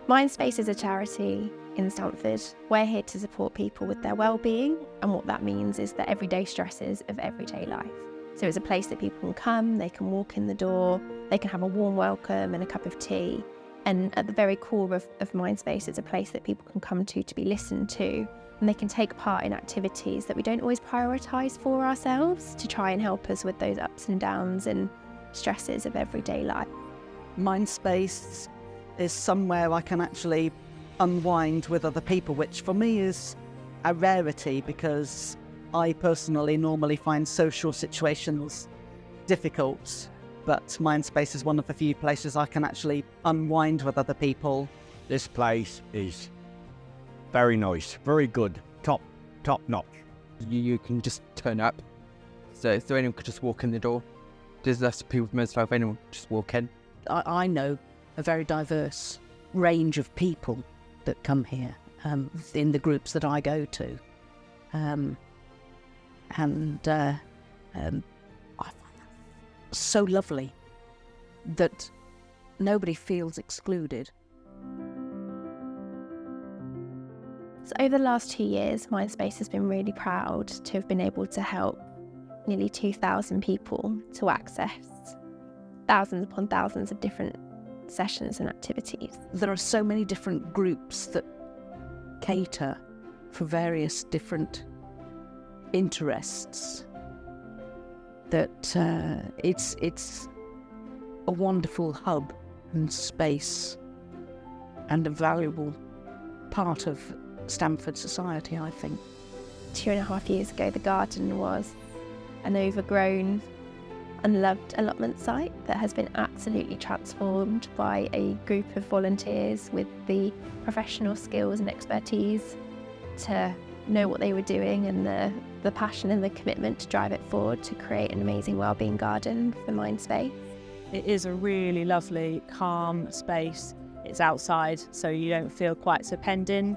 Mindspace is a charity in Stamford. We're here to support people with their well-being, and what that means is the everyday stresses of everyday life. So it's a place that people can come, they can walk in the door, they can have a warm welcome and a cup of tea. And at the very core of Mindspace, it's a place that people can come to be listened to, and they can take part in activities that we don't always prioritise for ourselves to try and help us with those ups and downs and stresses of everyday life. Mindspace is somewhere I can actually unwind with other people, which for me is a rarity because I personally normally find social situations difficult, but Mindspace is one of the few places I can actually unwind with other people. This place is very nice, very good, top notch. You can just turn up, so anyone could just walk in the door. There's less people with mental health, anyone could just walk in. I know a very diverse range of people that come here in the groups that I go to. I find that so lovely that nobody feels excluded. So over the last 2 years, Mindspace has been really proud to have been able to help nearly 2,000 people to access thousands upon thousands of different sessions and activities. There are so many different groups that cater for various different interests that it's a wonderful hub and space and a valuable part of Stamford society, I think. 2.5 years ago, the garden was an overgrown, unloved allotment site that has been absolutely transformed by a group of volunteers with the professional skills and expertise to know what they were doing, and the passion and the commitment to drive it forward to create an amazing wellbeing garden for Mindspace. It is a really lovely, calm space. It's outside, so you don't feel quite so penned in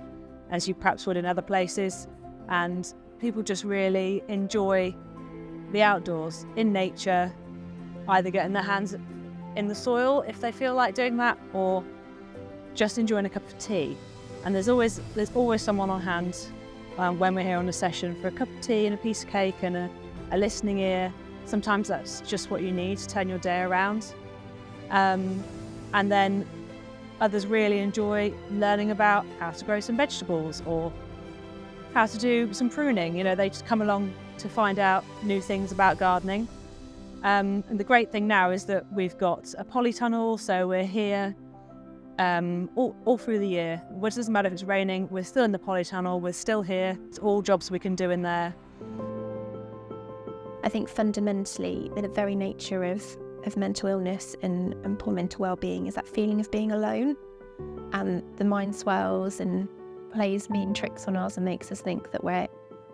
as you perhaps would in other places, and people just really enjoy the outdoors, in nature, either getting their hands in the soil if they feel like doing that, or just enjoying a cup of tea. And there's always someone on hand when we're here on a session for a cup of tea and a piece of cake and a listening ear. Sometimes that's just what you need to turn your day around. And then others really enjoy learning about how to grow some vegetables or how to do some pruning. You know, they just come along to find out new things about gardening. And the great thing now is that we've got a polytunnel, so we're here all through the year. It doesn't matter if it's raining, we're still in the polytunnel, we're still here. It's all jobs we can do in there. I think fundamentally, the very nature of mental illness and poor mental well-being is that feeling of being alone. And the mind swells and plays mean tricks on us and makes us think that we're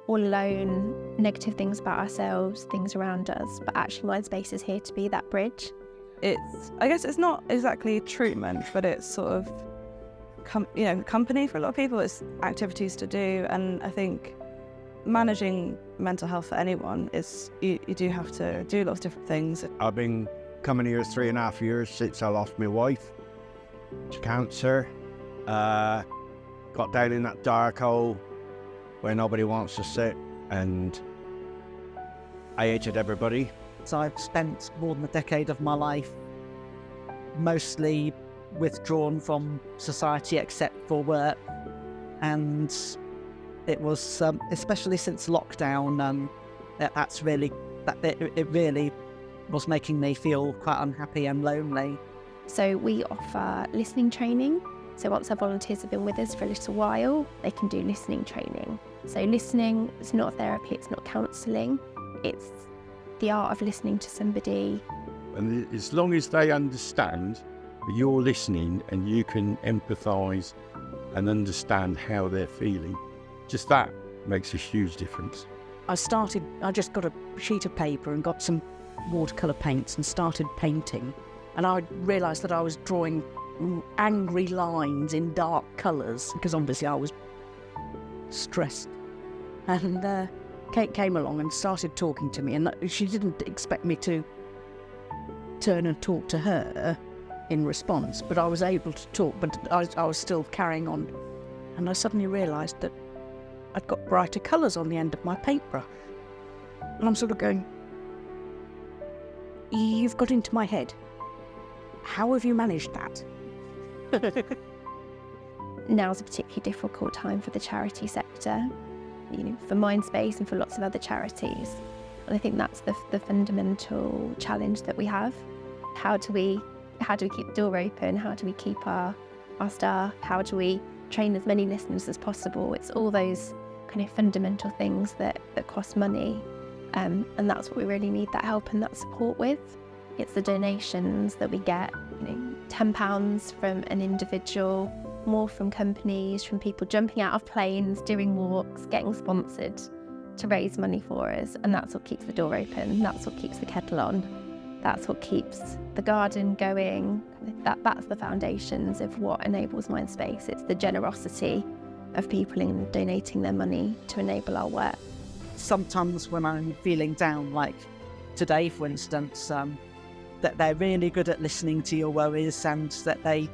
all alone, negative things about ourselves, things around us. But actually, Mindspace is here to be that bridge. I guess it's not exactly treatment, but it's sort of company for a lot of people. It's activities to do, and I think managing mental health for anyone is you do have to do lots of different things. I've been coming here 3.5 years since I lost my wife to cancer. Got down in that dark hole where nobody wants to sit, and I hated everybody. So I've spent more than a decade of my life mostly withdrawn from society except for work, and it was especially since lockdown it really was making me feel quite unhappy and lonely. So we offer listening training. So once our volunteers have been with us for a little while, they can do listening training. So listening, it's not therapy, it's not counselling, it's the art of listening to somebody. And as long as they understand that you're listening and you can empathise and understand how they're feeling, just that makes a huge difference. I just got a sheet of paper and got some watercolour paints and started painting, and I realised that I was drawing angry lines in dark colours because obviously I was stressed. And Kate came along and started talking to me, and she didn't expect me to turn and talk to her, in response, but I was able to talk, but I was still carrying on. And I suddenly realised that I'd got brighter colours on the end of my paintbrush. And I'm sort of going, you've got into my head. How have you managed that? Now's a particularly difficult time for the charity sector, for Mindspace and for lots of other charities. And I think that's the fundamental challenge that we have. How do we keep the door open? How do we keep our staff? How do we train as many listeners as possible? It's all those kind of fundamental things that cost money. And that's what we really need that help and that support with. It's the donations that we get, £10 from an individual, more from companies, from people jumping out of planes, doing walks, getting sponsored to raise money for us. And that's what keeps the door open. That's what keeps the kettle on. That's what keeps the garden going. That's the foundations of what enables Mindspace. It's the generosity of people in donating their money to enable our work. Sometimes when I'm feeling down, like today, for instance, that they're really good at listening to your worries and that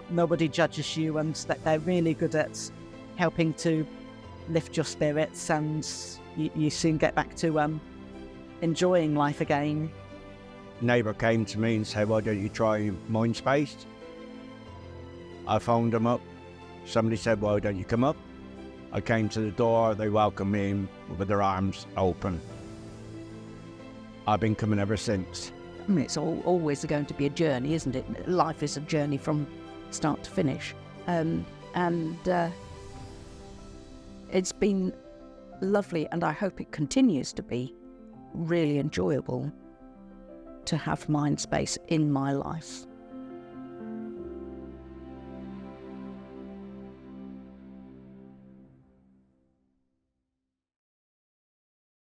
nobody judges you and that they're really good at helping to lift your spirits, and you soon get back to enjoying life again. Neighbour came to me and said, why don't you try Mindspace? I phoned them up. Somebody said, why don't you come up? I came to the door, they welcomed me in with their arms open. I've been coming ever since. I mean, it's always going to be a journey, isn't it? Life is a journey from start to finish. It's been lovely, and I hope it continues to be really enjoyable to have Mindspace in my life.